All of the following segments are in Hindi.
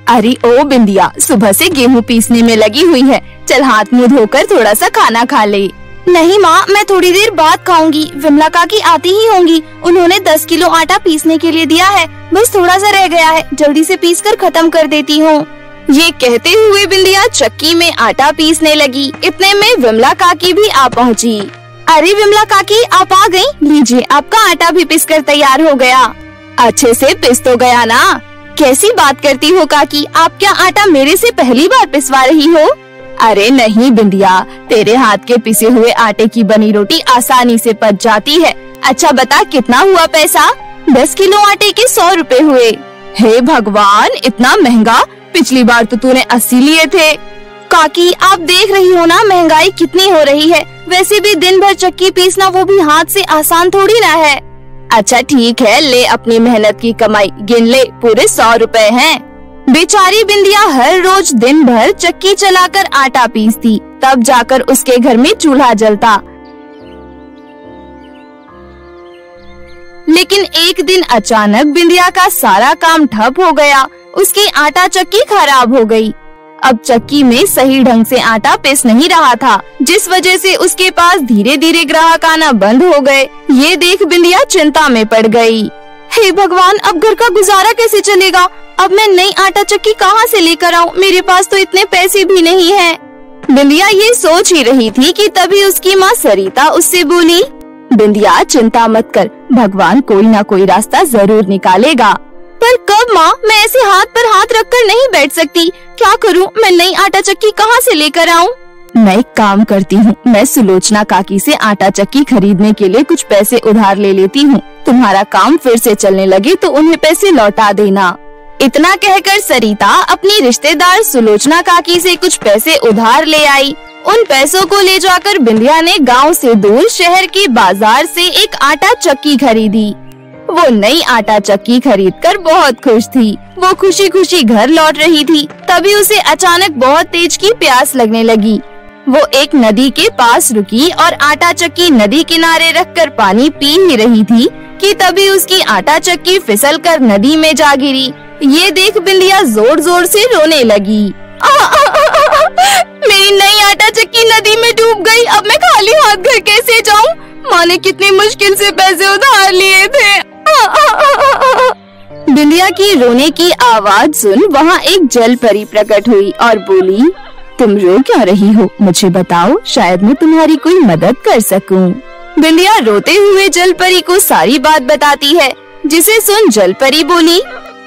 अरे ओ बिंदिया, सुबह से गेहूँ पीसने में लगी हुई है, चल हाथ मुँह धोकर थोड़ा सा खाना खा ले। नहीं माँ, मैं थोड़ी देर बाद खाऊंगी, विमला काकी आती ही होंगी, उन्होंने 10 किलो आटा पीसने के लिए दिया है, बस थोड़ा सा रह गया है, जल्दी से पीस कर खत्म कर देती हूँ। ये कहते हुए बिंदिया चक्की में आटा पीसने लगी। इतने में विमला काकी भी आ पहुँची। अरे विमला काकी, आप आ गयी, लीजिए आपका आटा भी पिस कर तैयार हो गया। अच्छे से पिस तो गया ना? कैसी बात करती हो काकी, आप क्या आटा मेरे से पहली बार पिसवा रही हो? अरे नहीं बिंदिया, तेरे हाथ के पिसे हुए आटे की बनी रोटी आसानी से पच जाती है। अच्छा बता, कितना हुआ पैसा? 10 किलो आटे के 100 रुपए हुए। हे भगवान, इतना महंगा? पिछली बार तो तूने 80 लिए थे। काकी, आप देख रही हो ना महंगाई कितनी हो रही है, वैसे भी दिन भर चक्की पीसना वो भी हाथ से आसान थोड़ी ना है। अच्छा ठीक है, ले अपनी मेहनत की कमाई, गिन ले, पूरे 100 रुपए हैं। बेचारी बिंदिया हर रोज दिन भर चक्की चलाकर आटा पीसती, तब जाकर उसके घर में चूल्हा जलता। लेकिन एक दिन अचानक बिंदिया का सारा काम ठप हो गया, उसकी आटा चक्की खराब हो गई। अब चक्की में सही ढंग से आटा पिस नहीं रहा था, जिस वजह से उसके पास धीरे धीरे ग्राहक आना बंद हो गए। ये देख बिंदिया चिंता में पड़ गई। हे भगवान, अब घर का गुजारा कैसे चलेगा? अब मैं नई आटा चक्की कहाँ से लेकर आऊँ? मेरे पास तो इतने पैसे भी नहीं है। बिंदिया ये सोच ही रही थी कि तभी उसकी माँ सरिता उससे बोली, बिंदिया चिंता मत कर, भगवान कोई ना कोई रास्ता जरूर निकालेगा। पर कब माँ? मैं ऐसे हाथ पर हाथ रखकर नहीं बैठ सकती, क्या करूँ? मैं नई आटा चक्की कहाँ से लेकर आऊँ? मैं एक काम करती हूँ, मैं सुलोचना काकी से आटा चक्की खरीदने के लिए कुछ पैसे उधार ले लेती हूँ। तुम्हारा काम फिर से चलने लगे तो उन्हें पैसे लौटा देना। इतना कहकर सरिता अपनी रिश्तेदार सुलोचना काकी से कुछ पैसे उधार ले आई। उन पैसों को ले जाकर बिंदिया ने गांव से दूर शहर के बाजार से एक आटा चक्की खरीदी। वो नई आटा चक्की खरीदकर बहुत खुश थी। वो खुशी खुशी घर लौट रही थी, तभी उसे अचानक बहुत तेज की प्यास लगने लगी। वो एक नदी के पास रुकी और आटा चक्की नदी किनारे रखकर पानी पी ही रही थी कि तभी उसकी आटा चक्की फिसलकर नदी में जा गिरी। ये देख बिंदिया जोर जोर से रोने लगी। मेरी नई आटा चक्की नदी में डूब गई, अब मैं खाली हाथ घर कैसे जाऊँ? माँ ने कितनी मुश्किल से पैसे उधार लिए थे। बिंदिया की रोने की आवाज सुन वहाँ एक जल परी प्रकट हुई और बोली, तुम रो क्यों रही हो? मुझे बताओ, शायद मैं तुम्हारी कोई मदद कर सकूं। बिंदिया रोते हुए जल परी को सारी बात बताती है, जिसे सुन जल परी बोली,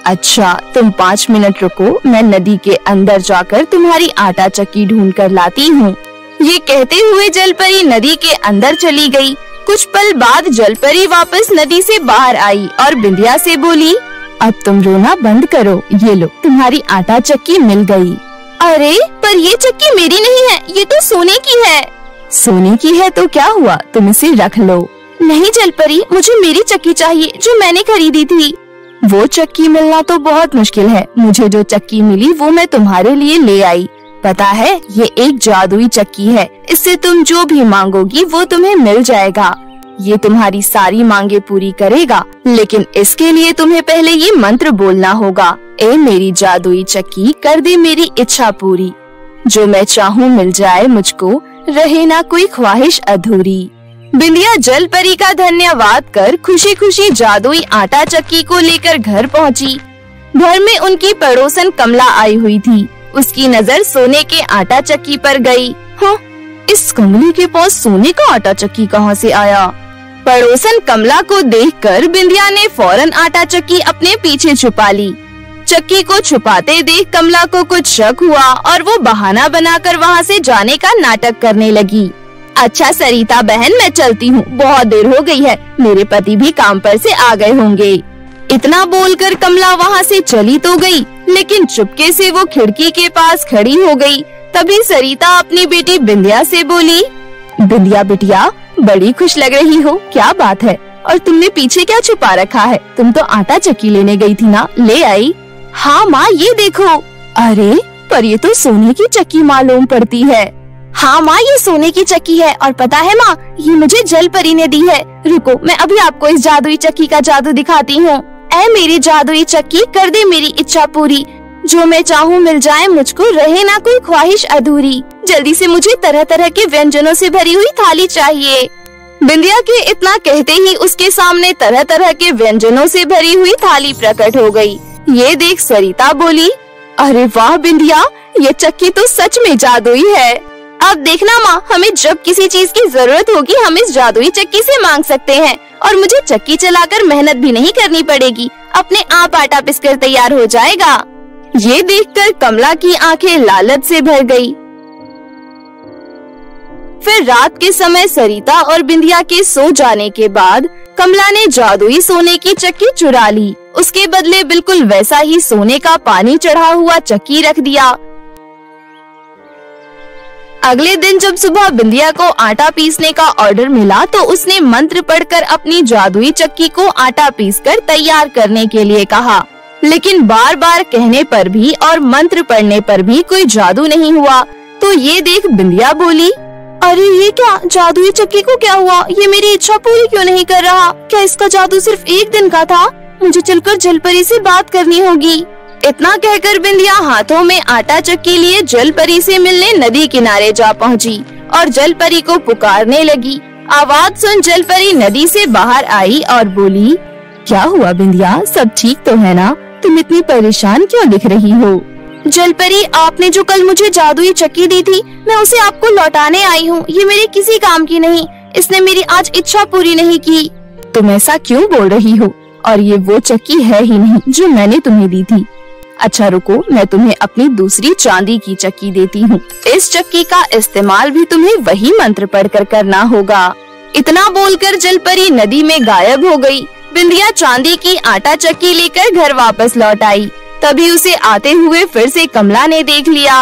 अच्छा तुम 5 मिनट रुको, मैं नदी के अंदर जाकर तुम्हारी आटा चक्की ढूंढ कर लाती हूँ। ये कहते हुए जल परी नदी के अंदर चली गई। कुछ पल बाद जल परी वापस नदी से बाहर आई और बिंदिया से बोली, अब तुम रोना बंद करो, ये लो तुम्हारी आटा चक्की मिल गई। अरे पर ये चक्की मेरी नहीं है, ये तो सोने की है। सोने की है तो क्या हुआ, तुम इसे रख लो। नहीं जल परी, मुझे मेरी चक्की चाहिए जो मैंने खरीदी थी। वो चक्की मिलना तो बहुत मुश्किल है, मुझे जो चक्की मिली वो मैं तुम्हारे लिए ले आई। पता है, ये एक जादुई चक्की है, इससे तुम जो भी मांगोगी वो तुम्हें मिल जाएगा। ये तुम्हारी सारी मांगे पूरी करेगा, लेकिन इसके लिए तुम्हें पहले ये मंत्र बोलना होगा, ए मेरी जादुई चक्की कर दे मेरी इच्छा पूरी, जो मैं चाहूँ मिल जाए मुझको, रहे ना कोई ख्वाहिश अधूरी। बिंदिया जल परी का धन्यवाद कर खुशी खुशी जादुई आटा चक्की को लेकर घर पहुँची। घर में उनकी पड़ोसन कमला आई हुई थी। उसकी नजर सोने के आटा चक्की पर गई। हाँ, इस कमली के पास सोने का आटा चक्की कहाँ से आया? पड़ोसन कमला को देखकर बिंदिया ने फौरन आटा चक्की अपने पीछे छुपा ली। चक्की को छुपाते देख कमला को कुछ शक हुआ और वो बहाना बनाकर वहाँ से जाने का नाटक करने लगी। अच्छा सरिता बहन, मैं चलती हूँ, बहुत देर हो गई है, मेरे पति भी काम पर से आ गए होंगे। इतना बोलकर कमला वहाँ से चली तो गई, लेकिन चुपके से वो खिड़की के पास खड़ी हो गई। तभी सरिता अपनी बेटी बिंदिया से बोली, बिंदिया बिटिया, बड़ी खुश लग रही हो, क्या बात है? और तुमने पीछे क्या छुपा रखा है? तुम तो आटा चक्की लेने गई थी ना, ले आई? हाँ माँ, ये देखो। अरे पर ये तो सोने की चक्की मालूम पड़ती है। हाँ माँ, ये सोने की चक्की है और पता है माँ, ये मुझे जल परी ने दी है। रुको, मैं अभी आपको इस जादुई चक्की का जादू दिखाती हूँ। ऐ मेरी जादुई चक्की, कर दे मेरी इच्छा पूरी, जो मैं चाहूँ मिल जाए मुझको, रहे ना कोई ख्वाहिश अधूरी। जल्दी से मुझे तरह तरह के व्यंजनों से भरी हुई थाली चाहिए। बिंदिया के इतना कहते ही उसके सामने तरह तरह के व्यंजनों से भरी हुई थाली प्रकट हो गई। ये देख सरिता बोली, अरे वाह बिंदिया, ये चक्की तो सच में जादुई है। अब देखना माँ, हमें जब किसी चीज की जरूरत होगी हम इस जादुई चक्की से मांग सकते हैं, और मुझे चक्की चलाकर मेहनत भी नहीं करनी पड़ेगी, अपने आप आटा पिसकर तैयार हो जाएगा। ये देखकर कमला की आंखें लालच से भर गई। फिर रात के समय सरिता और बिंदिया के सो जाने के बाद कमला ने जादुई सोने की चक्की चुरा ली। उसके बदले बिल्कुल वैसा ही सोने का पानी चढ़ा हुआ चक्की रख दिया। अगले दिन जब सुबह बिंदिया को आटा पीसने का ऑर्डर मिला तो उसने मंत्र पढ़कर अपनी जादुई चक्की को आटा पीसकर तैयार करने के लिए कहा, लेकिन बार बार कहने पर भी और मंत्र पढ़ने पर भी कोई जादू नहीं हुआ। तो ये देख बिंदिया बोली, अरे ये क्या, जादुई चक्की को क्या हुआ? ये मेरी इच्छा पूरी क्यों नहीं कर रहा? क्या इसका जादू सिर्फ एक दिन का था? मुझे चलकर जलपरी से बात करनी होगी। इतना कहकर बिंदिया हाथों में आटा चक्की लिए जलपरी से मिलने नदी किनारे जा पहुंची और जलपरी को पुकारने लगी। आवाज सुन जलपरी नदी से बाहर आई और बोली, क्या हुआ बिंदिया, सब ठीक तो है ना? तुम इतनी परेशान क्यों दिख रही हो? जलपरी, आपने जो कल मुझे जादुई चक्की दी थी, मैं उसे आपको लौटाने आई हूँ। ये मेरे किसी काम की नहीं, इसने मेरी आज इच्छा पूरी नहीं की। तुम ऐसा क्यों बोल रही हो? और ये वो चक्की है ही नहीं जो मैंने तुम्हें दी थी। अच्छा रुको, मैं तुम्हें अपनी दूसरी चांदी की चक्की देती हूँ। इस चक्की का इस्तेमाल भी तुम्हें वही मंत्र पढ़कर करना होगा। इतना बोलकर जलपरी नदी में गायब हो गई। बिंदिया चांदी की आटा चक्की लेकर घर वापस लौट आई। तभी उसे आते हुए फिर से कमला ने देख लिया।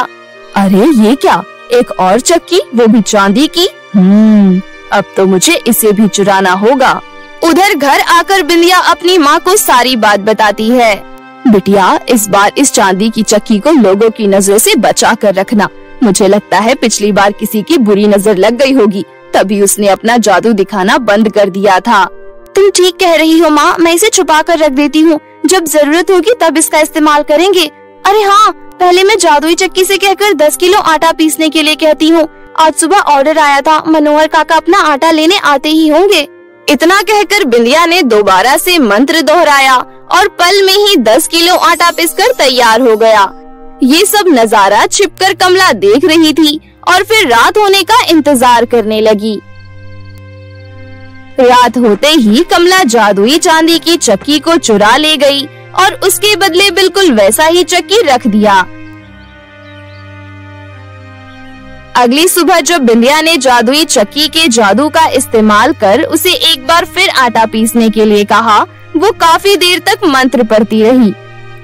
अरे ये क्या, एक और चक्की, वो भी चांदी की। अब तो मुझे इसे भी चुराना होगा। उधर घर आकर बिंदिया अपनी माँ को सारी बात बताती है। बिटिया, इस बार इस चांदी की चक्की को लोगों की नजरों से बचा कर रखना। मुझे लगता है पिछली बार किसी की बुरी नजर लग गई होगी, तभी उसने अपना जादू दिखाना बंद कर दिया था। तुम ठीक कह रही हो माँ, मैं इसे छुपा कर रख देती हूँ, जब जरूरत होगी तब इसका इस्तेमाल करेंगे। अरे हाँ, पहले मैं जादुई चक्की से कहकर 10 किलो आटा पीसने के लिए कहती हूँ। आज सुबह ऑर्डर आया था, मनोहर काका अपना आटा लेने आते ही होंगे। इतना कहकर बिंदिया ने दोबारा से मंत्र दोहराया और पल में ही 10 किलो आटा पिसकर तैयार हो गया। ये सब नजारा छिपकर कमला देख रही थी और फिर रात होने का इंतजार करने लगी। रात होते ही कमला जादुई चांदी की चक्की को चुरा ले गई और उसके बदले बिल्कुल वैसा ही चक्की रख दिया। अगली सुबह जब बिंदिया ने जादुई चक्की के जादू का इस्तेमाल कर उसे एक बार फिर आटा पीसने के लिए कहा, वो काफी देर तक मंत्र पढ़ती रही,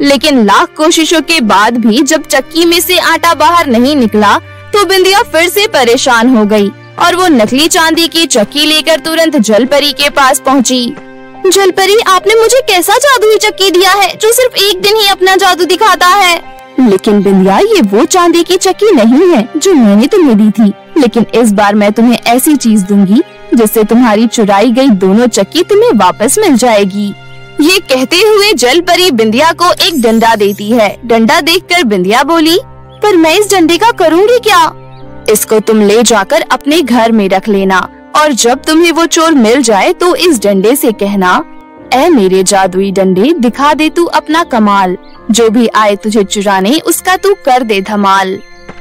लेकिन लाख कोशिशों के बाद भी जब चक्की में से आटा बाहर नहीं निकला तो बिंदिया फिर से परेशान हो गई और वो नकली चांदी की चक्की लेकर तुरंत जलपरी के पास पहुंची। जलपरी, आपने मुझे कैसा जादुई चक्की दिया है जो सिर्फ एक दिन ही अपना जादू दिखाता है? लेकिन बिंदिया, ये वो चांदी की चक्की नहीं है जो मैंने तुम्हें दी थी, लेकिन इस बार मैं तुम्हें ऐसी चीज दूंगी जिससे तुम्हारी चुराई गई दोनों चक्की तुम्हें वापस मिल जाएगी। ये कहते हुए जलपरी बिंदिया को एक डंडा देती है। डंडा देखकर बिंदिया बोली, पर मैं इस डंडे का करूँगी क्या? इसको तुम ले जाकर अपने घर में रख लेना और जब तुम्हें वो चोर मिल जाए तो इस डंडे से कहना, ऐ मेरे जादुई डंडे, दिखा दे तू अपना कमाल, जो भी आए तुझे चुराने उसका तू कर दे धमाल।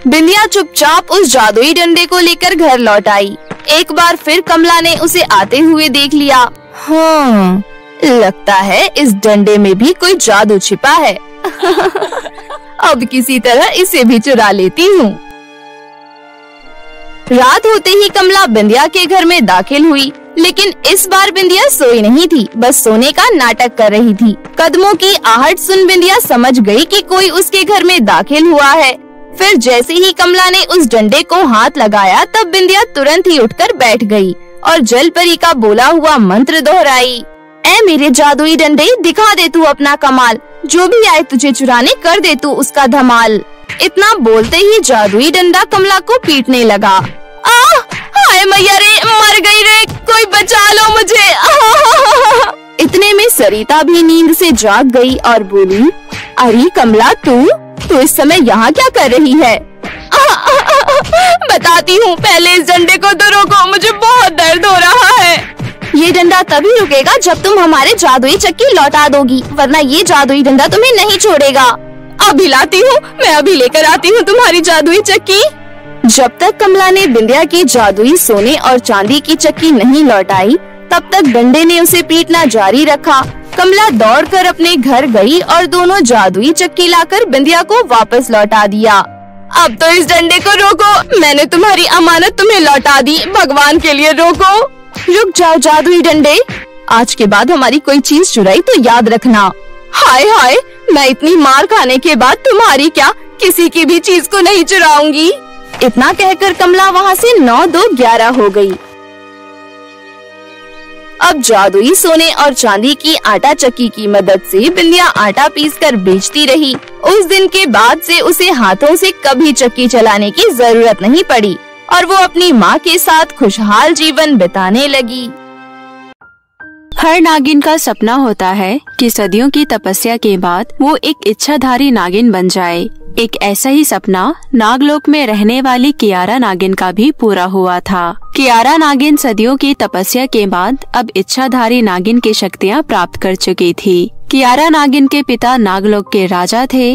बिंदिया चुपचाप उस जादुई डंडे को लेकर घर लौट आई। एक बार फिर कमला ने उसे आते हुए देख लिया। हाँ, लगता है इस डंडे में भी कोई जादू छिपा है। अब किसी तरह इसे भी चुरा लेती हूँ। रात होते ही कमला बिंदिया के घर में दाखिल हुई, लेकिन इस बार बिंदिया सोई नहीं थी, बस सोने का नाटक कर रही थी। कदमों की आहट सुन बिंदिया समझ गई कि कोई उसके घर में दाखिल हुआ है। फिर जैसे ही कमला ने उस डंडे को हाथ लगाया तब बिंदिया तुरंत ही उठकर बैठ गई और जलपरी का बोला हुआ मंत्र दोहराई। ऐ मेरे जादुई डंडे, दिखा दे तू अपना कमाल, जो भी आए तुझे चुराने कर दे तू उसका धमाल। इतना बोलते ही जादुई डंडा कमला को पीटने लगा। हाय मैया रे, मर गई रे, कोई बचा लो मुझे। इतने में सरिता भी नींद से जाग गई और बोली, अरे कमला तू, तू इस समय यहाँ क्या कर रही है? बताती हूँ, पहले इस डंडे को तो रोको, मुझे बहुत दर्द हो रहा है। ये डंडा तभी रुकेगा जब तुम हमारे जादुई चक्की लौटा दोगी, वरना ये जादुई डंडा तुम्हें नहीं छोड़ेगा। अभी लाती हूँ, मैं अभी लेकर आती हूँ तुम्हारी जादुई चक्की। जब तक कमला ने बिंदिया की जादुई सोने और चांदी की चक्की नहीं लौटाई, तब तक डंडे ने उसे पीटना जारी रखा। कमला दौड़कर अपने घर गई और दोनों जादुई चक्की लाकर बिंदिया को वापस लौटा दिया। अब तो इस डंडे को रोको, मैंने तुम्हारी अमानत तुम्हें लौटा दी, भगवान के लिए रोको। रुक जाओ जादुई डंडे, आज के बाद हमारी कोई चीज चुराई तो याद रखना। हाय हाय, मैं इतनी मार खाने के बाद तुम्हारी क्या, किसी की भी चीज को नहीं चुराऊंगी। इतना कहकर कमला वहाँ से 9-2-11 हो गई। अब जादुई सोने और चांदी की आटा चक्की की मदद से बिंदिया आटा पीसकर बेचती रही। उस दिन के बाद से उसे हाथों से कभी चक्की चलाने की जरूरत नहीं पड़ी और वो अपनी माँ के साथ खुशहाल जीवन बिताने लगी। हर नागिन का सपना होता है कि सदियों की तपस्या के बाद वो एक इच्छाधारी नागिन बन जाए। एक ऐसा ही सपना नागलोक में रहने वाली कियारा नागिन का भी पूरा हुआ था। कियारा नागिन सदियों की तपस्या के बाद अब इच्छाधारी नागिन की शक्तियाँ प्राप्त कर चुकी थी। कियारा नागिन के पिता नागलोक के राजा थे।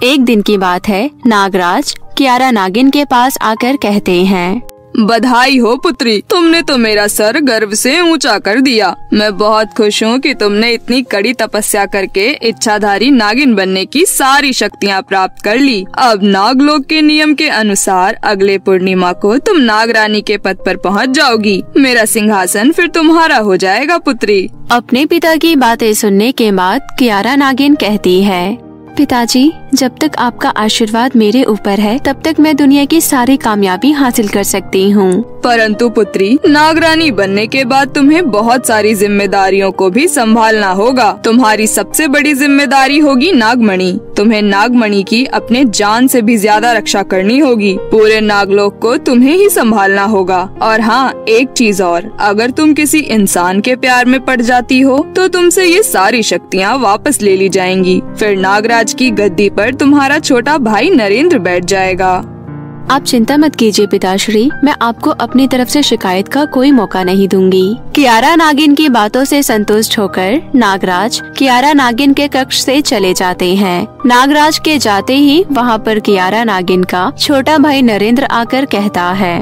एक दिन की बात है, नागराज कियारा नागिन के पास आकर कहते हैं, बधाई हो पुत्री, तुमने तो मेरा सर गर्व से ऊंचा कर दिया। मैं बहुत खुश हूँ कि तुमने इतनी कड़ी तपस्या करके इच्छाधारी नागिन बनने की सारी शक्तियाँ प्राप्त कर ली। अब नागलोक के नियम के अनुसार अगले पूर्णिमा को तुम नागरानी के पद पर पहुँच जाओगी। मेरा सिंहासन फिर तुम्हारा हो जाएगा पुत्री। अपने पिता की बातें सुनने के बाद कियारा नागिन कहती है, पिताजी, जब तक आपका आशीर्वाद मेरे ऊपर है तब तक मैं दुनिया की सारी कामयाबी हासिल कर सकती हूँ। परंतु पुत्री, नागरानी बनने के बाद तुम्हें बहुत सारी जिम्मेदारियों को भी संभालना होगा। तुम्हारी सबसे बड़ी जिम्मेदारी होगी नागमणि। तुम्हें नागमणि की अपने जान से भी ज्यादा रक्षा करनी होगी। पूरे नागलोक को तुम्हें ही संभालना होगा। और हाँ, एक चीज और, अगर तुम किसी इंसान के प्यार में पड़ जाती हो तो तुमसे ये सारी शक्तियाँ वापस ले ली जाएंगी। फिर नागराज की गद्दी पर तुम्हारा छोटा भाई नरेंद्र बैठ जाएगा। आप चिंता मत कीजिए पिताश्री, मैं आपको अपनी तरफ से शिकायत का कोई मौका नहीं दूंगी। कियारा नागिन की बातों से संतुष्ट होकर नागराज कियारा नागिन के कक्ष से चले जाते हैं। नागराज के जाते ही वहाँ पर कियारा नागिन का छोटा भाई नरेंद्र आकर कहता है,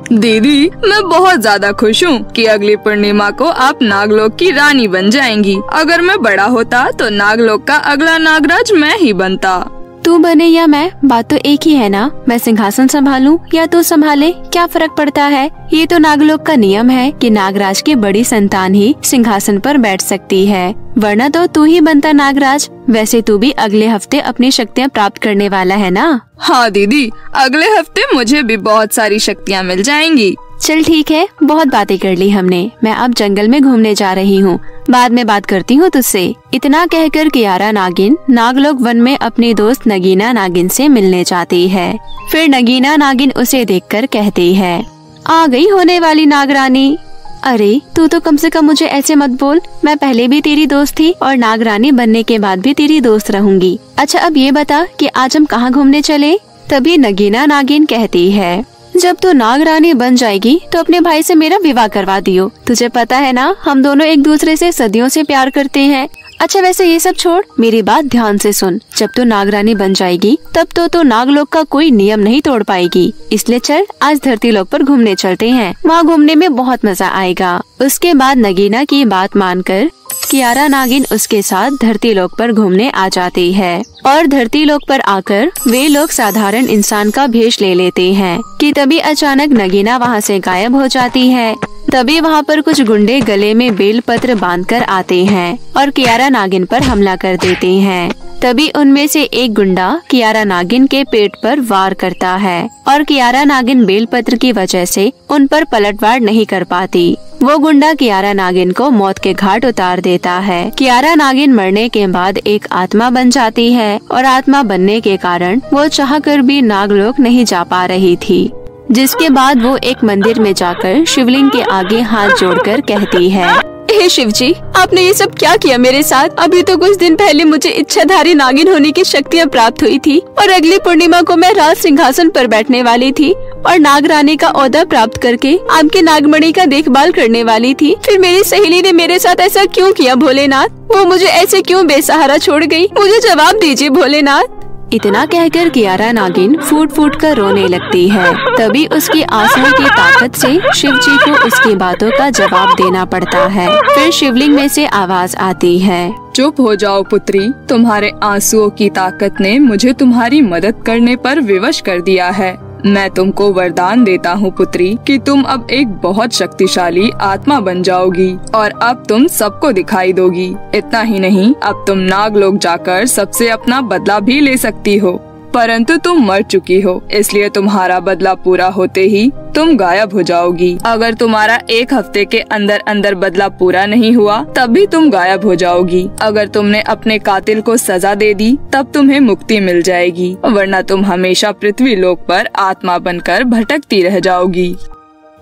दीदी, मैं बहुत ज्यादा खुश हूँ कि अगली पूर्णिमा को आप नागलोक की रानी बन जाएंगी। अगर मैं बड़ा होता तो नागलोक का अगला नागराज मैं ही बनता। तू बने या मैं, बात तो एक ही है ना। मैं सिंहासन संभालूं या तू संभाले, क्या फर्क पड़ता है। ये तो नागलोक का नियम है कि नागराज की बड़ी संतान ही सिंहासन पर बैठ सकती है, वरना तो तू ही बनता नागराज। वैसे तू भी अगले हफ्ते अपनी शक्तियाँ प्राप्त करने वाला है ना। हाँ दीदी, अगले हफ्ते मुझे भी बहुत सारी शक्तियाँ मिल जाएंगी। चल ठीक है, बहुत बातें कर ली हमने। मैं अब जंगल में घूमने जा रही हूँ, बाद में बात करती हूँ तुझसे। इतना कहकर कियारा नागिन नागलोक वन में अपनी दोस्त नगीना नागिन से मिलने जाती है। फिर नगीना नागिन उसे देखकर कहती है, आ गई होने वाली नागरानी। अरे तू तो कम से कम मुझे ऐसे मत बोल, मैं पहले भी तेरी दोस्त थी और नागरानी बनने के बाद भी तेरी दोस्त रहूंगी। अच्छा अब ये बता कि आज हम कहाँ घूमने चले। तभी नगीना नागिन कहती है, जब तू नागरानी बन जाएगी तो अपने भाई से मेरा विवाह करवा दियो। तुझे पता है ना, हम दोनों एक दूसरे से सदियों से प्यार करते हैं। अच्छा वैसे ये सब छोड़, मेरी बात ध्यान से सुन। जब तू नागरानी बन जाएगी तब तो नागलोक का कोई नियम नहीं तोड़ पाएगी। इसलिए चल आज धरती लोक पर घूमने चलते हैं, वहाँ घूमने में बहुत मजा आएगा। उसके बाद नगीना की बात मानकर कियारा नागिन उसके साथ धरती लोक पर घूमने आ जाती है। और धरती लोक पर आकर वे लोग साधारण इंसान का भेष ले लेते हैं कि तभी अचानक नगीना वहाँ से गायब हो जाती है। तभी वहाँ पर कुछ गुंडे गले में बेलपत्र बांधकर आते हैं और कियारा नागिन पर हमला कर देते हैं। तभी उनमें से एक गुंडा कियारा नागिन के पेट पर वार करता है और कियारा नागिन बेलपत्र की वजह से उन पर पलटवार नहीं कर पाती। वो गुंडा कियारा नागिन को मौत के घाट उतार देता है। कियारा नागिन मरने के बाद एक आत्मा बन जाती है और आत्मा बनने के कारण वो चाहकर भी नागलोक नहीं जा पा रही थी। जिसके बाद वो एक मंदिर में जाकर शिवलिंग के आगे हाथ जोड़कर कहती है, हे शिव जी, आपने ये सब क्या किया मेरे साथ? अभी तो कुछ दिन पहले मुझे इच्छाधारी नागिन होने की शक्तियाँ प्राप्त हुई थी और अगली पूर्णिमा को मैं राज सिंहासन पर बैठने वाली थी और नागरानी का ओहदा प्राप्त करके आपके नागमणि का देखभाल करने वाली थी। फिर मेरी सहेली ने मेरे साथ ऐसा क्यों किया भोलेनाथ? वो मुझे ऐसे क्यों बेसहारा छोड़ गई? मुझे जवाब दीजिए भोलेनाथ। इतना कहकर कियारा नागिन फूट फूट कर रोने लगती है। तभी उसकी आंसुओं की ताकत से शिव जी को उसकी बातों का जवाब देना पड़ता है। फिर शिवलिंग में से आवाज आती है, चुप हो जाओ पुत्री, तुम्हारे आंसुओं की ताकत ने मुझे तुम्हारी मदद करने पर विवश कर दिया है। मैं तुमको वरदान देता हूँ पुत्री कि तुम अब एक बहुत शक्तिशाली आत्मा बन जाओगी और अब तुम सबको दिखाई दोगी। इतना ही नहीं, अब तुम नागलोक जाकर सबसे अपना बदला भी ले सकती हो, परंतु तुम मर चुकी हो, इसलिए तुम्हारा बदला पूरा होते ही तुम गायब हो जाओगी। अगर तुम्हारा 1 हफ्ते के अंदर अंदर बदला पूरा नहीं हुआ तब भी तुम गायब हो जाओगी। अगर तुमने अपने कातिल को सजा दे दी तब तुम्हें मुक्ति मिल जाएगी, वरना तुम हमेशा पृथ्वी लोक पर आत्मा बनकर भटकती रह जाओगी।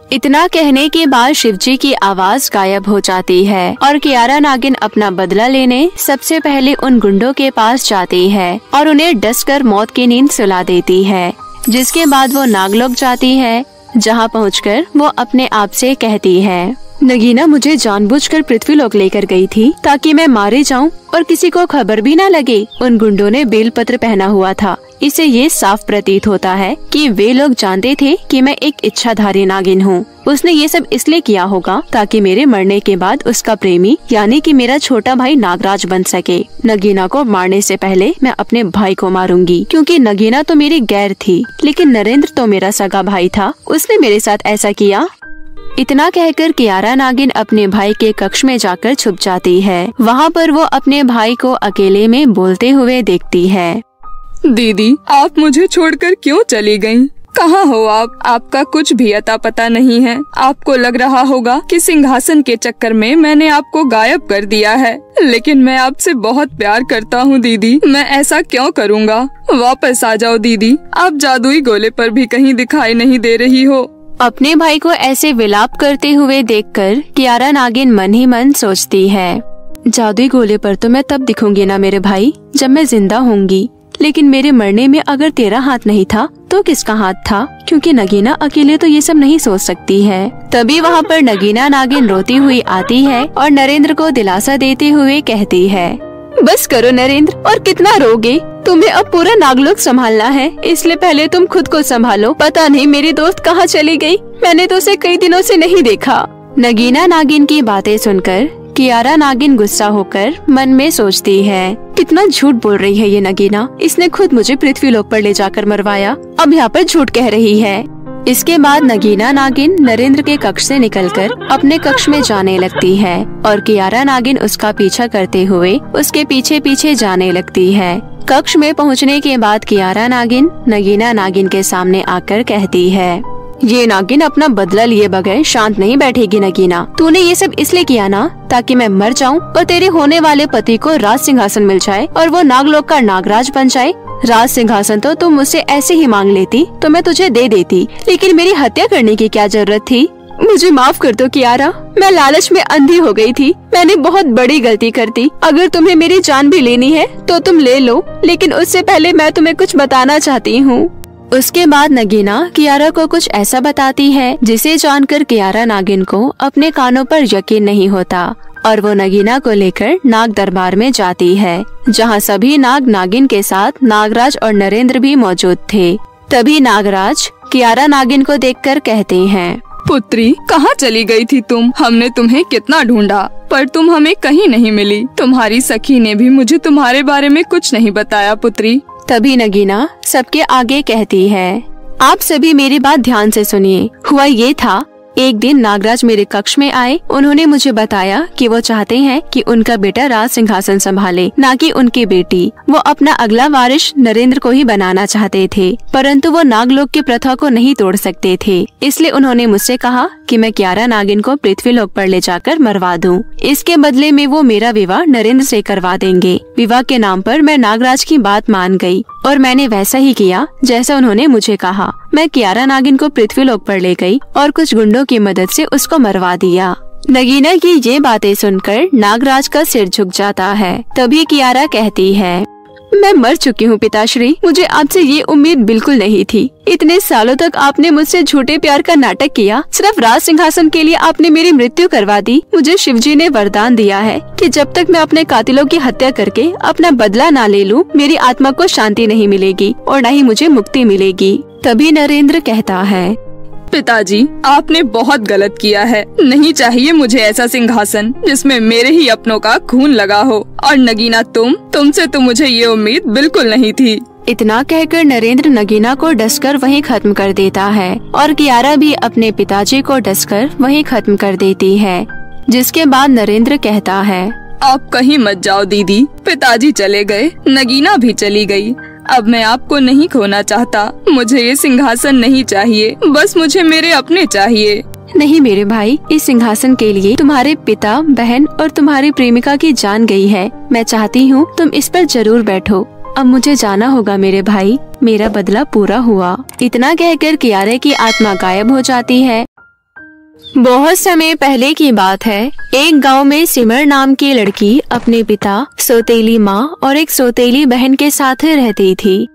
इतना कहने के बाद शिवजी की आवाज गायब हो जाती है और कियारा नागिन अपना बदला लेने सबसे पहले उन गुंडों के पास जाती है और उन्हें डसकर मौत की नींद सुला देती है। जिसके बाद वो नागलोक जाती है, जहाँ पहुंचकर वो अपने आप से कहती है, नगीना मुझे जानबूझकर पृथ्वीलोक लेकर गई थी ताकि मैं मारे जाऊं और किसी को खबर भी न लगे। उन गुंडों ने बेलपत्र पहना हुआ था, इससे ये साफ प्रतीत होता है कि वे लोग जानते थे कि मैं एक इच्छाधारी नागिन हूँ। उसने ये सब इसलिए किया होगा ताकि मेरे मरने के बाद उसका प्रेमी यानी कि मेरा छोटा भाई नागराज बन सके। नगीना को मारने से पहले मैं अपने भाई को मारूंगी, क्योंकि नगीना तो मेरी गैर थी, लेकिन नरेंद्र तो मेरा सगा भाई था, उसने मेरे साथ ऐसा किया। इतना कहकर कियारा नागिन अपने भाई के कक्ष में जाकर छुप जाती है। वहाँ पर वो अपने भाई को अकेले में बोलते हुए देखती है, दीदी आप मुझे छोड़कर क्यों चली गईं? कहाँ हो आप? आपका कुछ भी अता पता नहीं है। आपको लग रहा होगा कि सिंहासन के चक्कर में मैंने आपको गायब कर दिया है, लेकिन मैं आपसे बहुत प्यार करता हूँ दीदी, मैं ऐसा क्यों करूँगा? वापस आ जाओ दीदी, आप जादुई गोले पर भी कहीं दिखाई नहीं दे रही हो। अपने भाई को ऐसे विलाप करते हुए देखकर कियारा नागिन मन ही मन सोचती है, जादुई गोले पर तो मैं तब दिखूंगी ना मेरे भाई जब मैं जिंदा होंगी, लेकिन मेरे मरने में अगर तेरा हाथ नहीं था तो किसका हाथ था? क्योंकि नगीना अकेले तो ये सब नहीं सोच सकती है। तभी वहाँ पर नगीना नागिन रोती हुई आती है और नरेंद्र को दिलासा देते हुए कहती है, बस करो नरेंद्र, और कितना रोगे? तुम्हें अब पूरा नागलोक संभालना है, इसलिए पहले तुम खुद को संभालो। पता नहीं मेरी दोस्त कहाँ चली गई, मैंने तो उसे कई दिनों से नहीं देखा। नगीना नागिन की बातें सुनकर कियारा नागिन गुस्सा होकर मन में सोचती है, कितना झूठ बोल रही है ये नगीना, इसने खुद मुझे पृथ्वीलोक पर ले जाकर मरवाया, अब यहाँ पर झूठ कह रही है। इसके बाद नगीना नागिन नरेंद्र के कक्ष से निकलकर अपने कक्ष में जाने लगती है और कियारा नागिन उसका पीछा करते हुए उसके पीछे पीछे जाने लगती है। कक्ष में पहुँचने के बाद कियारा नागिन नगीना नागिन के सामने आकर कहती है, ये नागिन अपना बदला लिए बगैर शांत नहीं बैठेगी। नगीना, तूने ये सब इसलिए किया ना ताकि मैं मर जाऊं और तेरे होने वाले पति को राज सिंहासन मिल जाए और वो नागलोक का नागराज बन जाए। राज सिंहासन तो तुम मुझसे ऐसे ही मांग लेती तो मैं तुझे दे देती, लेकिन मेरी हत्या करने की क्या जरूरत थी? मुझे माफ कर दो कियारा, मैं लालच में अंधी हो गई थी, मैंने बहुत बड़ी गलती कर दी। अगर तुम्हें मेरी जान भी लेनी है तो तुम ले लो, लेकिन उससे पहले मैं तुम्हें कुछ बताना चाहती हूँ। उसके बाद नगीना कियारा को कुछ ऐसा बताती है जिसे जानकर कियारा नागिन को अपने कानों पर यकीन नहीं होता और वो नगीना को लेकर नाग दरबार में जाती है, जहाँ सभी नाग नागिन के साथ नागराज और नरेंद्र भी मौजूद थे। तभी नागराज कियारा नागिन को देखकर कहते हैं, पुत्री कहाँ चली गई थी तुम? हमने तुम्हें कितना ढूंढा पर तुम हमें कहीं नहीं मिली। तुम्हारी सखी ने भी मुझे तुम्हारे बारे में कुछ नहीं बताया पुत्री। तभी नगीना सबके आगे कहती है, आप सभी मेरी बात ध्यान से सुनिए। हुआ ये था, एक दिन नागराज मेरे कक्ष में आए। उन्होंने मुझे बताया कि वो चाहते हैं कि उनका बेटा राज सिंहासन संभाले, ना कि उनकी बेटी। वो अपना अगला वारिस नरेंद्र को ही बनाना चाहते थे, परंतु वो नागलोक की प्रथा को नहीं तोड़ सकते थे। इसलिए उन्होंने मुझसे कहा कि मैं कियारा नागिन को पृथ्वीलोक पर ले जाकर मरवा दूं। इसके बदले में वो मेरा विवाह नरेंद्र से करवा देंगे। विवाह के नाम पर मैं नागराज की बात मान गई और मैंने वैसा ही किया जैसा उन्होंने मुझे कहा। मैं कियारा नागिन को पृथ्वीलोक पर ले गई और कुछ गुंडों की मदद से उसको मरवा दिया। नगीना की ये बातें सुनकर नागराज का सिर झुक जाता है। तभी कियारा कहती है, मैं मर चुकी हूँ पिताश्री, मुझे आपसे ये उम्मीद बिल्कुल नहीं थी। इतने सालों तक आपने मुझसे झूठे प्यार का नाटक किया, सिर्फ राज सिंहासन के लिए आपने मेरी मृत्यु करवा दी। मुझे शिवजी ने वरदान दिया है कि जब तक मैं अपने कातिलों की हत्या करके अपना बदला ना ले लूँ, मेरी आत्मा को शांति नहीं मिलेगी और न ही मुझे मुक्ति मिलेगी। तभी नरेंद्र कहता है, पिताजी, आपने बहुत गलत किया है। नहीं चाहिए मुझे ऐसा सिंहासन जिसमें मेरे ही अपनों का खून लगा हो। और नगीना, तुमसे तो मुझे ये उम्मीद बिल्कुल नहीं थी। इतना कहकर नरेंद्र नगीना को डसकर वहीं खत्म कर देता है और कियारा भी अपने पिताजी को डसकर वहीं खत्म कर देती है। जिसके बाद नरेंद्र कहता है, आप कहीं मत जाओ दीदी, पिताजी चले गए, नगीना भी चली गई। अब मैं आपको नहीं खोना चाहता। मुझे ये सिंहासन नहीं चाहिए, बस मुझे मेरे अपने चाहिए। नहीं मेरे भाई, इस सिंहासन के लिए तुम्हारे पिता, बहन और तुम्हारी प्रेमिका की जान गई है। मैं चाहती हूँ तुम इस पर जरूर बैठो। अब मुझे जाना होगा मेरे भाई, मेरा बदला पूरा हुआ। इतना कहकर कियारे की आत्मा गायब हो जाती है। बहुत समय पहले की बात है। एक गांव में सिमर नाम की लड़की अपने पिता, सौतेली माँ और एक सौतेली बहन के साथ रहती थी।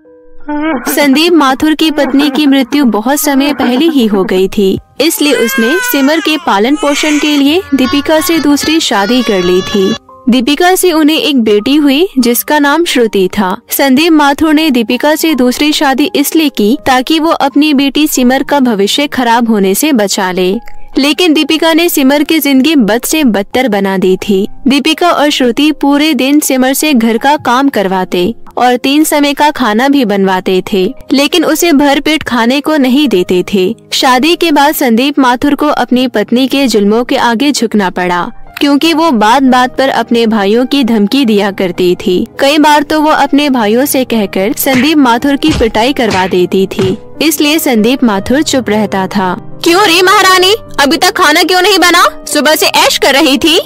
संदीप माथुर की पत्नी की मृत्यु बहुत समय पहले ही हो गई थी, इसलिए उसने सिमर के पालन पोषण के लिए दीपिका से दूसरी शादी कर ली थी। दीपिका से उन्हें एक बेटी हुई जिसका नाम श्रुति था। संदीप माथुर ने दीपिका से दूसरी शादी इसलिए की ताकि वो अपनी बेटी सिमर का भविष्य खराब होने से बचा ले, लेकिन दीपिका ने सिमर की जिंदगी बद से बदतर बना दी थी। दीपिका और श्रुति पूरे दिन सिमर से घर का काम करवाते और 3 समय का खाना भी बनवाते थे, लेकिन उसे भरपेट खाने को नहीं देते थे। शादी के बाद संदीप माथुर को अपनी पत्नी के जुल्मों के आगे झुकना पड़ा, क्योंकि वो बात बात पर अपने भाइयों की धमकी दिया करती थी। कई बार तो वो अपने भाइयों से कहकर संदीप माथुर की पिटाई करवा देती थी, इसलिए संदीप माथुर चुप रहता था। क्यों रे महारानी, अभी तक खाना क्यों नहीं बना? सुबह से ऐश कर रही थी।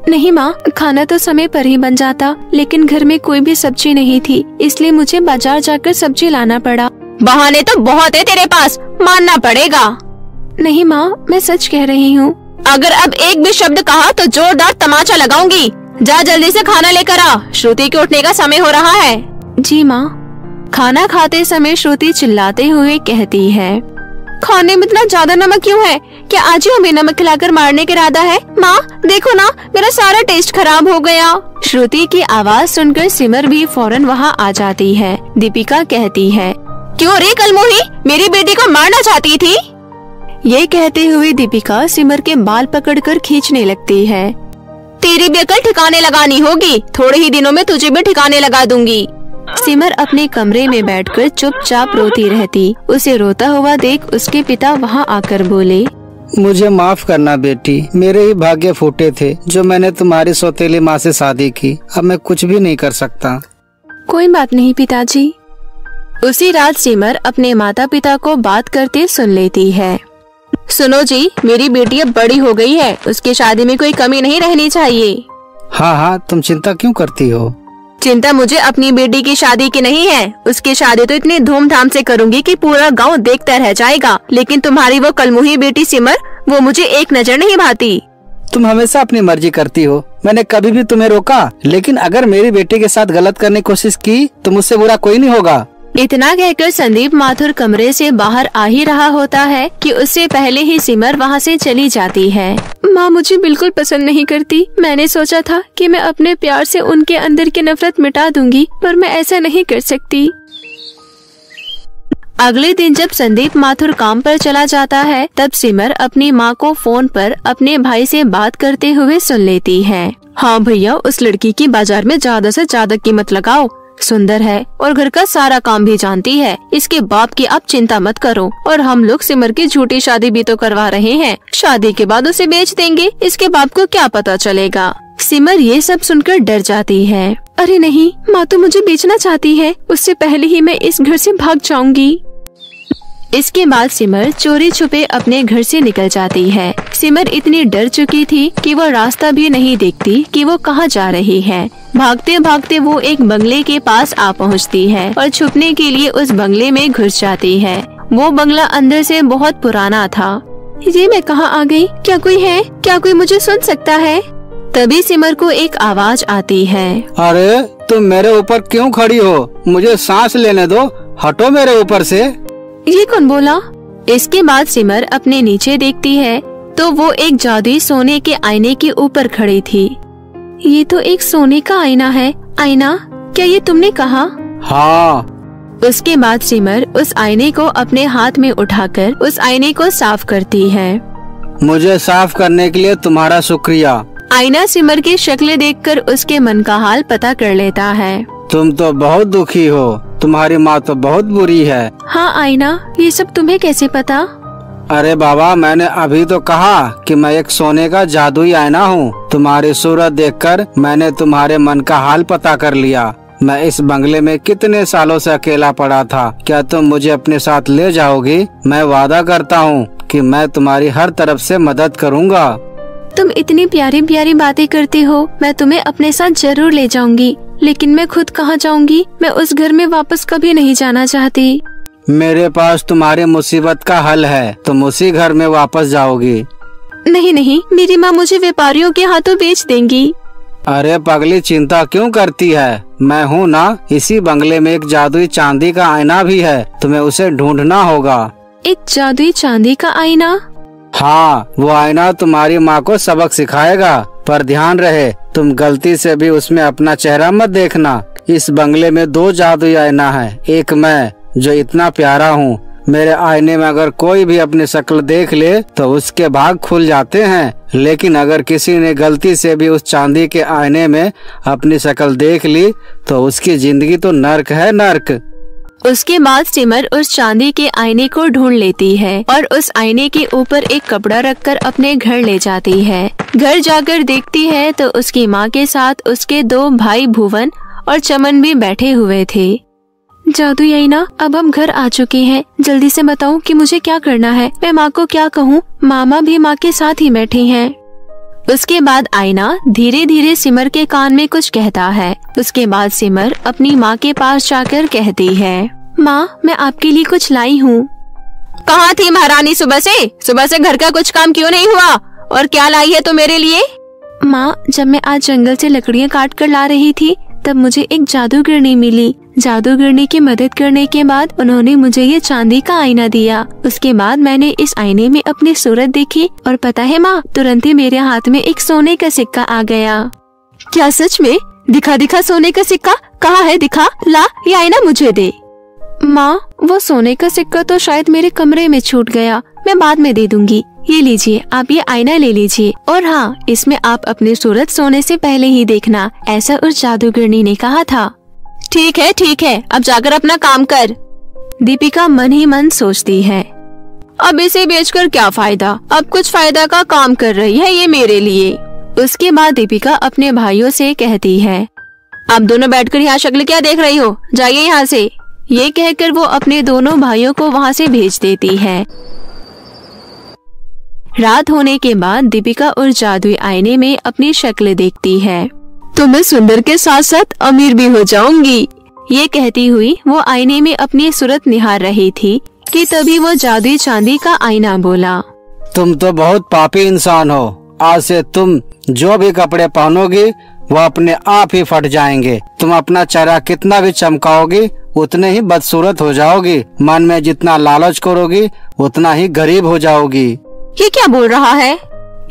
नहीं माँ, खाना तो समय पर ही बन जाता, लेकिन घर में कोई भी सब्जी नहीं थी, इसलिए मुझे बाजार जाकर सब्जी लाना पड़ा। बहाने तो बहुत है तेरे पास, मानना पड़ेगा। नहीं माँ, मैं सच कह रही हूँ। अगर अब एक भी शब्द कहा तो जोरदार तमाचा लगाऊंगी। जा जल्दी से खाना लेकर आ, श्रुति के उठने का समय हो रहा है। जी माँ। खाना खाते समय श्रुति चिल्लाते हुए कहती है, खाने में इतना ज्यादा नमक क्यों है? क्या आज ही हमें नमक खिलाकर मारने का इरादा है? माँ देखो ना, मेरा सारा टेस्ट खराब हो गया। श्रुति की आवाज सुनकर सिमर भी फौरन वहाँ आ जाती है। दीपिका कहती है, क्यों रे कलमोही, मेरी बेटी को मारना चाहती थी? ये कहते हुए दीपिका सिमर के बाल पकड़कर खींचने लगती है। तेरी भी अकल ठिकाने लगानी होगी, थोड़े ही दिनों में तुझे भी ठिकाने लगा दूंगी। सिमर अपने कमरे में बैठकर चुपचाप रोती रहती। उसे रोता हुआ देख उसके पिता वहाँ आकर बोले, मुझे माफ करना बेटी, मेरे ही भाग्य फूटे थे जो मैंने तुम्हारी सौतेली माँ से शादी की। अब मैं कुछ भी नहीं कर सकता। कोई बात नहीं पिताजी। उसी रात सिमर अपने माता पिता को बात करते सुन लेती है। सुनो जी, मेरी बेटी अब बड़ी हो गई है, उसकी शादी में कोई कमी नहीं रहनी चाहिए। हाँ हाँ, तुम चिंता क्यों करती हो? चिंता मुझे अपनी बेटी की शादी की नहीं है। उसकी शादी तो इतनी धूमधाम से करूंगी कि पूरा गांव देखता रह जाएगा, लेकिन तुम्हारी वो कलमुही बेटी सिमर, वो मुझे एक नजर नहीं भाती। तुम हमेशा अपनी मर्जी करती हो, मैंने कभी भी तुम्हें रोका? लेकिन अगर मेरी बेटी के साथ गलत करने की कोशिश की तो मुझसे बुरा कोई नहीं होगा। इतना कहकर संदीप माथुर कमरे से बाहर आ ही रहा होता है कि उससे पहले ही सिमर वहाँ से चली जाती है। माँ मुझे बिल्कुल पसंद नहीं करती। मैंने सोचा था कि मैं अपने प्यार से उनके अंदर की नफरत मिटा दूंगी, पर मैं ऐसा नहीं कर सकती। अगले दिन जब संदीप माथुर काम पर चला जाता है, तब सिमर अपनी माँ को फोन पर अपने भाई से बात करते हुए सुन लेती है। हाँ भैया, उस लड़की की बाजार में ज्यादा से ज्यादा कीमत लगाओ, सुंदर है और घर का सारा काम भी जानती है। इसके बाप की आप चिंता मत करो, और हम लोग सिमर की झूठी शादी भी तो करवा रहे हैं। शादी के बाद उसे बेच देंगे, इसके बाप को क्या पता चलेगा। सिमर ये सब सुनकर डर जाती है। अरे नहीं, माँ तो मुझे बेचना चाहती है, उससे पहले ही मैं इस घर से भाग जाऊंगी। इसके बाद सिमर चोरी छुपे अपने घर से निकल जाती है। सिमर इतनी डर चुकी थी कि वो रास्ता भी नहीं देखती कि वो कहाँ जा रही है। भागते भागते वो एक बंगले के पास आ पहुँचती है और छुपने के लिए उस बंगले में घुस जाती है। वो बंगला अंदर से बहुत पुराना था। ये मैं कहाँ आ गई? क्या कोई है? क्या कोई मुझे सुन सकता है? तभी सिमर को एक आवाज आती है। अरे तुम मेरे ऊपर क्यों खड़ी हो? मुझे सांस लेने दो, हटो मेरे ऊपर से। ये कौन बोला? इसके बाद सिमर अपने नीचे देखती है तो वो एक जादुई सोने के आईने के ऊपर खड़ी थी। ये तो एक सोने का आईना है। आईना, क्या ये तुमने कहा? हाँ। उसके बाद सिमर उस आईने को अपने हाथ में उठाकर उस आईने को साफ करती है। मुझे साफ करने के लिए तुम्हारा शुक्रिया। आईना सिमर की शक्ल देखकर उसके मन का हाल पता कर लेता है। तुम तो बहुत दुखी हो, तुम्हारी माँ तो बहुत बुरी है। हाँ आईना, ये सब तुम्हें कैसे पता? अरे बाबा, मैंने अभी तो कहा कि मैं एक सोने का जादुई आईना हूँ। तुम्हारी सूरत देखकर मैंने तुम्हारे मन का हाल पता कर लिया। मैं इस बंगले में कितने सालों से अकेला पड़ा था। क्या तुम मुझे अपने साथ ले जाओगी? मैं वादा करता हूँ कि मैं तुम्हारी हर तरफ से मदद करूँगा। तुम इतनी प्यारी प्यारी बातें करते हो, मैं तुम्हें अपने साथ जरूर ले जाऊंगी। लेकिन मैं खुद कहाँ जाऊंगी? मैं उस घर में वापस कभी नहीं जाना चाहती। मेरे पास तुम्हारी मुसीबत का हल है, तुम उसी घर में वापस जाओगी। नहीं नहीं, मेरी माँ मुझे व्यापारियों के हाथों बेच देंगी। अरे पगली, चिंता क्यों करती है? मैं हूँ ना। इसी बंगले में एक जादुई चांदी का आईना भी है, तुम्हें उसे ढूंढना होगा। एक जादुई चांदी का आईना? हाँ, वो आईना तुम्हारी माँ को सबक सिखाएगा। पर ध्यान रहे, तुम गलती से भी उसमें अपना चेहरा मत देखना। इस बंगले में 2 जादुई आईना है। एक मैं, जो इतना प्यारा हूँ। मेरे आईने में अगर कोई भी अपनी शक्ल देख ले तो उसके भाग खुल जाते हैं। लेकिन अगर किसी ने गलती से भी उस चांदी के आईने में अपनी शक्ल देख ली तो उसकी जिंदगी तो नर्क है, नर्क। उसके बाद सिमर उस चांदी के आईने को ढूंढ लेती है और उस आईने के ऊपर एक कपड़ा रखकर अपने घर ले जाती है। घर जाकर देखती है तो उसकी माँ के साथ उसके 2 भाई भुवन और चमन भी बैठे हुए थे। जादुई आईना, अब हम घर आ चुके हैं। जल्दी से बताओ कि मुझे क्या करना है। मैं माँ को क्या कहूँ? मामा भी माँ के साथ ही बैठी हैं। उसके बाद आईना धीरे धीरे सिमर के कान में कुछ कहता है। उसके बाद सिमर अपनी माँ के पास जाकर कहती है, माँ, मैं आपके लिए कुछ लाई हूँ। कहाँ थी महारानी सुबह से घर का कुछ काम क्यों नहीं हुआ? और क्या लाई है तो मेरे लिए? माँ, जब मैं आज जंगल से लकड़ियाँ काट कर ला रही थी तब मुझे एक जादूगरनी मिली। जादूगरनी की मदद करने के बाद उन्होंने मुझे ये चांदी का आईना दिया। उसके बाद मैंने इस आईने में अपनी सूरत देखी और पता है माँ, तुरंत ही मेरे हाथ में एक सोने का सिक्का आ गया। क्या सच में? दिखा सोने का सिक्का कहाँ है? दिखा, ला ये आईना मुझे दे। माँ, वो सोने का सिक्का तो शायद मेरे कमरे में छूट गया, मैं बाद में दे दूंगी। ये लीजिए, आप ये आईना ले लीजिए। और हाँ, इसमें आप अपनी सूरत सोने से पहले ही देखना, ऐसा उस जादूगरनी ने कहा था। ठीक है, अब जाकर अपना काम कर। दीपिका मन ही मन सोचती है, अब इसे बेचकर क्या फायदा? अब कुछ फायदा का काम कर रही है ये मेरे लिए। उसके बाद दीपिका अपने भाइयों से कहती है, आप दोनों बैठकर यहाँ शक्ल क्या देख रही हो? जाइए यहाँ से। ये कहकर वो अपने दोनों भाइयों को वहाँ से भेज देती है। रात होने के बाद दीपिका उस जादुई आईने में अपनी शक्ल देखती है। तो मैं सुंदर के साथ साथ अमीर भी हो जाऊंगी। ये कहती हुई वो आईने में अपनी सूरत निहार रही थी कि तभी वो जादुई चांदी का आईना बोला, तुम तो बहुत पापी इंसान हो। आज से तुम जो भी कपड़े पहनोगी वो अपने आप ही फट जाएंगे। तुम अपना चेहरा कितना भी चमकाओगी उतने ही बदसूरत हो जाओगी। मन में जितना लालच करोगी उतना ही गरीब हो जाओगी। ये क्या बोल रहा है?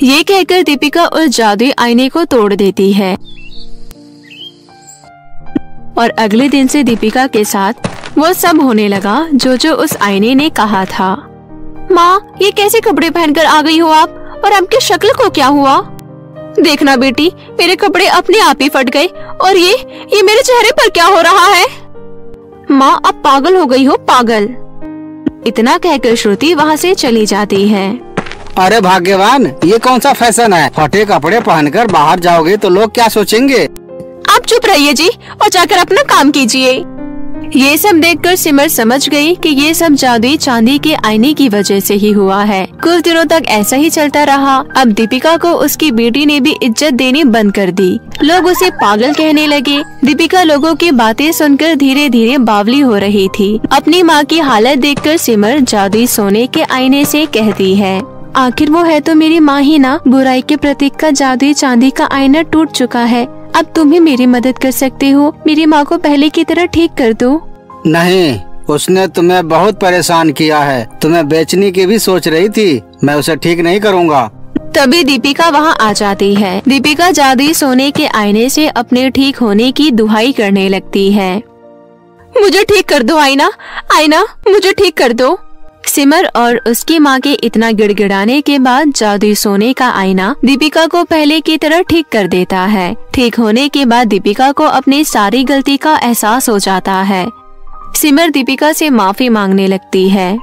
ये कहकर दीपिका उस जादुई आईने को तोड़ देती है और अगले दिन से दीपिका के साथ वो सब होने लगा जो उस आईने ने कहा था। माँ, ये कैसे कपड़े पहनकर आ गई हो आप? और आपकी शक्ल को क्या हुआ? देखना बेटी, मेरे कपड़े अपने आप ही फट गए और ये मेरे चेहरे पर क्या हो रहा है? माँ, अब पागल हो गई हो, पागल। इतना कहकर श्रुति वहाँ से चली जाती है। अरे भाग्यवान, ये कौन सा फैशन है? फटे कपड़े पहनकर बाहर जाओगे तो लोग क्या सोचेंगे? आप चुप रहिए जी और जाकर अपना काम कीजिए। ये सब देखकर सिमर समझ गई कि ये सब जादुई चांदी के आईने की वजह से ही हुआ है। कुछ दिनों तक ऐसा ही चलता रहा। अब दीपिका को उसकी बेटी ने भी इज्जत देनी बंद कर दी। लोग उसे पागल कहने लगे। दीपिका लोगों की बातें सुनकर धीरे धीरे बावली हो रही थी। अपनी माँ की हालत देखकर सिमर जादुई सोने के आईने से कहती है, आखिर वो है तो मेरी माँ ही ना। बुराई के प्रतीक का जादुई चांदी का आईना टूट चुका है। अब तुम ही मेरी मदद कर सकते हो। मेरी माँ को पहले की तरह ठीक कर दो। नहीं, उसने तुम्हें बहुत परेशान किया है। तुम्हें बेचने की भी सोच रही थी। मैं उसे ठीक नहीं करूँगा। तभी दीपिका वहाँ आ जाती है। दीपिका जादुई सोने के आईने से अपने ठीक होने की दुहाई करने लगती है। मुझे ठीक कर दो आईना, आईना मुझे ठीक कर दो। सिमर और उसकी माँ के इतना गिड़गिड़ाने के बाद जादुई सोने का आईना दीपिका को पहले की तरह ठीक कर देता है। ठीक होने के बाद दीपिका को अपनी सारी गलती का एहसास हो जाता है। सिमर दीपिका से माफी मांगने लगती है।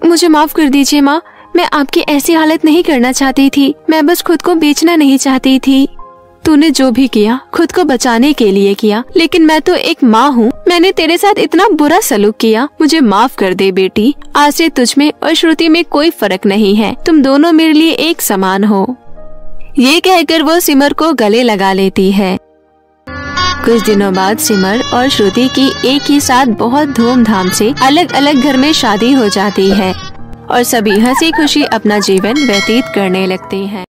मुझे माफ कर दीजिए माँ, मैं आपकी ऐसी हालत नहीं करना चाहती थी। मैं बस खुद को बेचना नहीं चाहती थी। तूने जो भी किया खुद को बचाने के लिए किया, लेकिन मैं तो एक माँ हूँ। मैंने तेरे साथ इतना बुरा सलूक किया। मुझे माफ कर दे बेटी। आज से तुझ में और श्रुति में कोई फर्क नहीं है। तुम दोनों मेरे लिए एक समान हो। ये कहकर वो सिमर को गले लगा लेती है। कुछ दिनों बाद सिमर और श्रुति की एक ही साथ बहुत धूमधाम से अलग अलग घर में शादी हो जाती है और सभी हंसी खुशी अपना जीवन व्यतीत करने लगते हैं।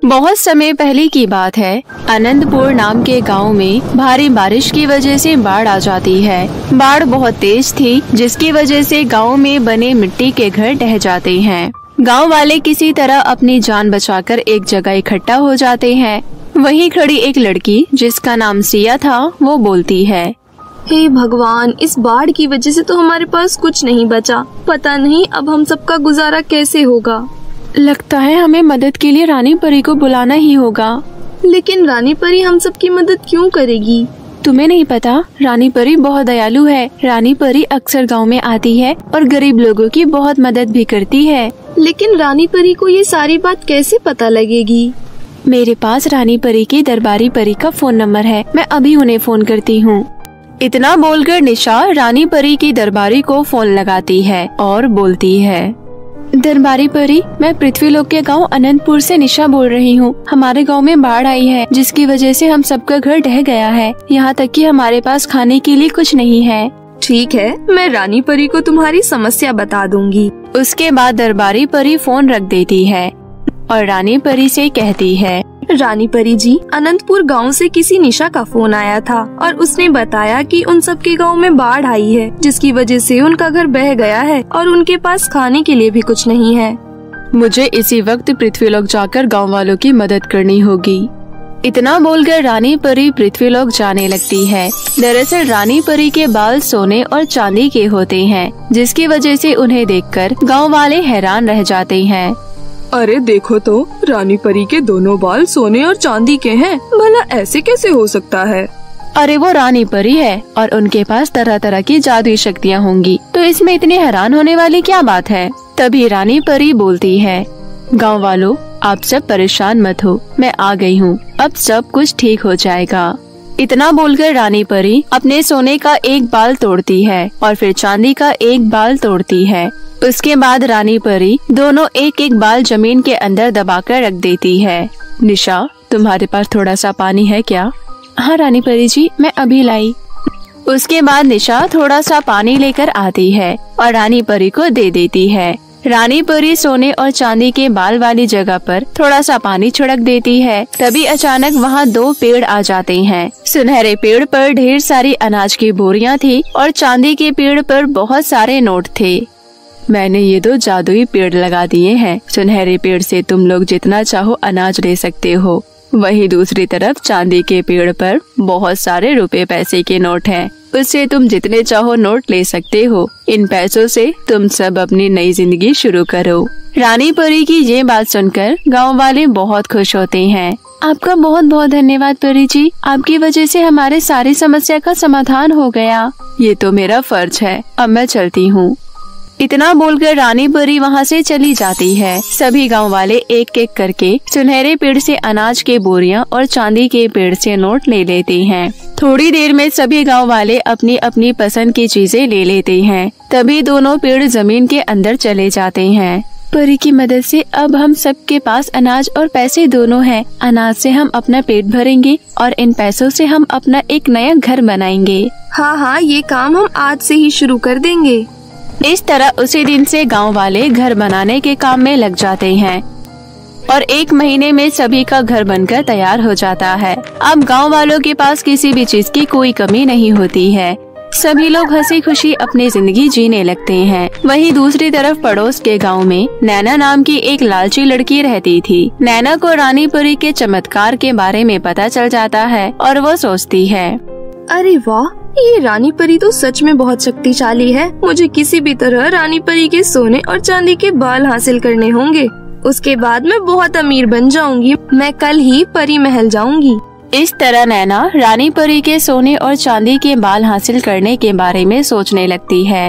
बहुत समय पहले की बात है। आनंदपुर नाम के गांव में भारी बारिश की वजह से बाढ़ आ जाती है। बाढ़ बहुत तेज थी, जिसकी वजह से गांव में बने मिट्टी के घर ढह जाते हैं। गांव वाले किसी तरह अपनी जान बचाकर एक जगह इकट्ठा हो जाते हैं। वहीं खड़ी एक लड़की जिसका नाम सिया था, वो बोलती है, हे भगवान, इस बाढ़ की वजह से तो हमारे पास कुछ नहीं बचा। पता नहीं अब हम सबका गुजारा कैसे होगा। लगता है हमें मदद के लिए रानी परी को बुलाना ही होगा। लेकिन रानी परी हम सबकी मदद क्यों करेगी? तुम्हें नहीं पता, रानी परी बहुत दयालु है। रानी परी अक्सर गांव में आती है और गरीब लोगों की बहुत मदद भी करती है। लेकिन रानी परी को ये सारी बात कैसे पता लगेगी? मेरे पास रानी परी की दरबारी परी का फोन नंबर है। मैं अभी उन्हें फोन करती हूँ। इतना बोलकर निशा रानी परी की दरबारी को फोन लगाती है और बोलती है, दरबारी परी, मैं पृथ्वीलोक के गांव अनंतपुर से निशा बोल रही हूँ। हमारे गांव में बाढ़ आई है, जिसकी वजह से हम सबका घर ढह गया है। यहाँ तक कि हमारे पास खाने के लिए कुछ नहीं है। ठीक है, मैं रानी परी को तुम्हारी समस्या बता दूंगी। उसके बाद दरबारी परी फोन रख देती है और रानी परी से कहती है, रानी परी जी, अनंतपुर गांव से किसी निशा का फोन आया था और उसने बताया कि उन सबके गांव में बाढ़ आई है, जिसकी वजह से उनका घर बह गया है और उनके पास खाने के लिए भी कुछ नहीं है। मुझे इसी वक्त पृथ्वीलोक जाकर गांव वालों की मदद करनी होगी। इतना बोलकर रानी परी पृथ्वीलोक जाने लगती है। दरअसल रानी परी के बाल सोने और चांदी के होते हैं, जिसकी वजह से उन्हें देखकर गाँव वाले हैरान रह जाते हैं। अरे देखो तो, रानी परी के दोनों बाल सोने और चांदी के हैं। भला ऐसे कैसे हो सकता है? अरे वो रानी परी है और उनके पास तरह तरह की जादुई शक्तियाँ होंगी, तो इसमें इतने हैरान होने वाली क्या बात है? तभी रानी परी बोलती है, गाँव वालों, आप सब परेशान मत हो, मैं आ गई हूँ। अब सब कुछ ठीक हो जाएगा। इतना बोलकर रानी परी अपने सोने का एक बाल तोड़ती है और फिर चांदी का एक बाल तोड़ती है। उसके बाद रानी परी दोनों एक एक बाल जमीन के अंदर दबाकर रख देती है। निशा, तुम्हारे पास थोड़ा सा पानी है क्या? हाँ रानी परी जी, मैं अभी लाई। उसके बाद निशा थोड़ा सा पानी लेकर आती है और रानी परी को दे देती है। रानी परी सोने और चांदी के बाल वाली जगह पर थोड़ा सा पानी छिड़क देती है। तभी अचानक वहाँ दो पेड़ आ जाते हैं। सुनहरे पेड़ पर ढेर सारी अनाज की बोरियां थी और चांदी के पेड़ पर बहुत सारे नोट थे। मैंने ये दो जादुई पेड़ लगा दिए हैं। सुनहरे पेड़ से तुम लोग जितना चाहो अनाज ले सकते हो। वही दूसरी तरफ चांदी के पेड़ पर बहुत सारे रुपए पैसे के नोट हैं। उससे तुम जितने चाहो नोट ले सकते हो। इन पैसों से तुम सब अपनी नई जिंदगी शुरू करो। रानी परी की ये बात सुनकर गांव वाले बहुत खुश होते हैं। आपका बहुत बहुत धन्यवाद परी जी, आपकी वजह से हमारे सारी समस्या का समाधान हो गया। ये तो मेरा फर्ज है, अब मैं चलती हूँ। इतना बोलकर रानी परी वहाँ से चली जाती है। सभी गांव वाले एक एक करके सुनहरे पेड़ से अनाज के बोरियां और चांदी के पेड़ से नोट ले लेते हैं। थोड़ी देर में सभी गांव वाले अपनी अपनी पसंद की चीजें ले लेते हैं। तभी दोनों पेड़ जमीन के अंदर चले जाते हैं। परी की मदद से अब हम सबके पास अनाज और पैसे दोनों हैं। अनाज से हम अपना पेट भरेंगे और इन पैसों से हम अपना एक नया घर बनाएंगे। हाँ हाँ, ये काम हम आज से ही शुरू कर देंगे। इस तरह उसी दिन से गांव वाले घर बनाने के काम में लग जाते हैं और 1 महीने में सभी का घर बनकर तैयार हो जाता है। अब गांव वालों के पास किसी भी चीज की कोई कमी नहीं होती है। सभी लोग हंसी खुशी अपनी जिंदगी जीने लगते हैं। वहीं दूसरी तरफ पड़ोस के गांव में नैना नाम की एक लालची लड़की रहती थी। नैना को रानी परी के चमत्कार के बारे में पता चल जाता है और वो सोचती है, अरे वाह, ये रानी परी तो सच में बहुत शक्तिशाली है। मुझे किसी भी तरह रानी परी के सोने और चांदी के बाल हासिल करने होंगे। उसके बाद मैं बहुत अमीर बन जाऊंगी। मैं कल ही परी महल जाऊंगी। इस तरह नैना रानी परी के सोने और चांदी के बाल हासिल करने के बारे में सोचने लगती है।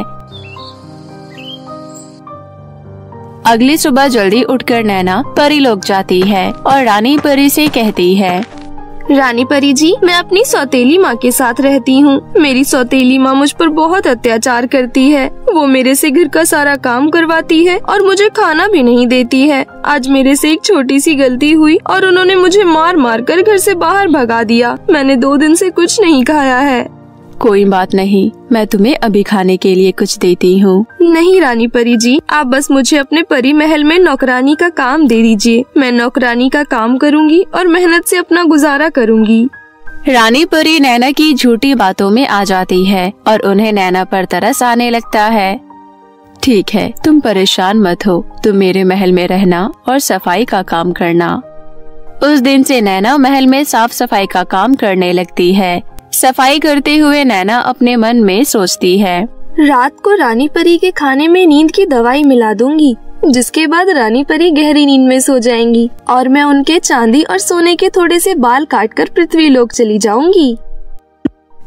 अगली सुबह जल्दी उठकर नैना परी लोग जाती है और रानी परी से कहती है, रानी परी जी, मैं अपनी सौतेली माँ के साथ रहती हूँ। मेरी सौतेली माँ मुझ पर बहुत अत्याचार करती है। वो मेरे से घर का सारा काम करवाती है और मुझे खाना भी नहीं देती है। आज मेरे से एक छोटी सी गलती हुई और उन्होंने मुझे मार मार कर घर से बाहर भगा दिया। मैंने 2 दिन से कुछ नहीं खाया है। कोई बात नहीं, मैं तुम्हें अभी खाने के लिए कुछ देती हूँ। नहीं रानी परी जी, आप बस मुझे अपने परी महल में नौकरानी का काम दे दीजिए। मैं नौकरानी का काम करूँगी और मेहनत से अपना गुजारा करूँगी। रानी परी नैना की झूठी बातों में आ जाती है और उन्हें नैना पर तरस आने लगता है। ठीक है, तुम परेशान मत हो, तुम मेरे महल में रहना और सफाई का काम करना। उस दिन से नैना महल में साफ सफाई का काम करने लगती है। सफाई करते हुए नैना अपने मन में सोचती है, रात को रानी परी के खाने में नींद की दवाई मिला दूंगी, जिसके बाद रानी परी गहरी नींद में सो जाएंगी और मैं उनके चांदी और सोने के थोड़े से बाल काटकर पृथ्वी लोक चली जाऊंगी।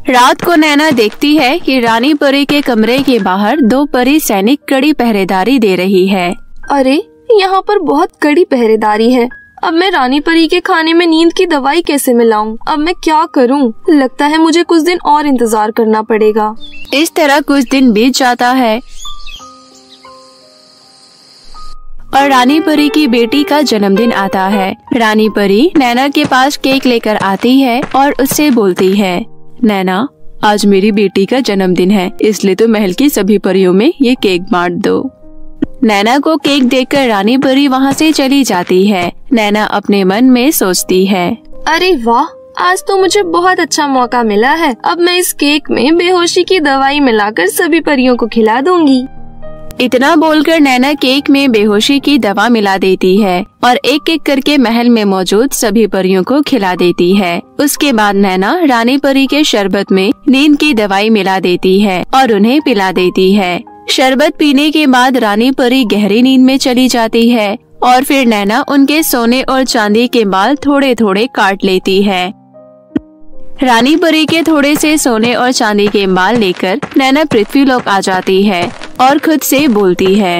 रात को नैना देखती है कि रानी परी के कमरे के बाहर 2 परी सैनिक कड़ी पहरेदारी दे रही है। अरे, यहाँ पर बहुत कड़ी पहरेदारी है। अब मैं रानी परी के खाने में नींद की दवाई कैसे मिलाऊं? अब मैं क्या करूं? लगता है मुझे कुछ दिन और इंतजार करना पड़ेगा। इस तरह कुछ दिन बीत जाता है और रानी परी की बेटी का जन्मदिन आता है। रानी परी नैना के पास केक लेकर आती है और उससे बोलती है, नैना, आज मेरी बेटी का जन्मदिन है, इसलिए तो महल की सभी परियों में ये केक बांट दो। नैना को केक देकर रानी परी वहाँ से चली जाती है। नैना अपने मन में सोचती है, अरे वाह, आज तो मुझे बहुत अच्छा मौका मिला है। अब मैं इस केक में बेहोशी की दवाई मिलाकर सभी परियों को खिला दूंगी। इतना बोलकर नैना केक में बेहोशी की दवा मिला देती है और एक एक करके महल में मौजूद सभी परियों को खिला देती है। उसके बाद नैना रानी परी के शरबत में नींद की दवाई मिला देती है और उन्हें पिला देती है। शरबत पीने के बाद रानी परी गहरी नींद में चली जाती है और फिर नैना उनके सोने और चांदी के बाल थोड़े थोड़े काट लेती है। रानी परी के थोड़े से सोने और चांदी के बाल लेकर नैना पृथ्वी लोक आ जाती है और खुद से बोलती है,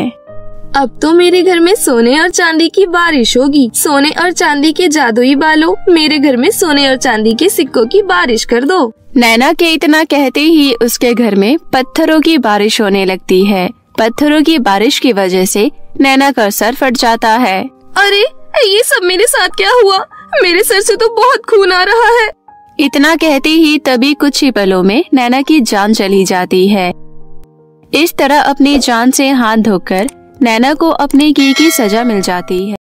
अब तो मेरे घर में सोने और चांदी की बारिश होगी। सोने और चांदी के जादुई बालों, मेरे घर में सोने और चांदी के सिक्कों की बारिश कर दो। नैना के इतना कहते ही उसके घर में पत्थरों की बारिश होने लगती है। पत्थरों की बारिश की वजह से नैना का सर फट जाता है। अरे, ये सब मेरे साथ क्या हुआ? मेरे सर से तो बहुत खून आ रहा है। इतना कहते ही तभी कुछ ही पलों में नैना की जान चली जाती है। इस तरह अपनी जान से हाथ धोकर नैना को अपने की सजा मिल जाती है।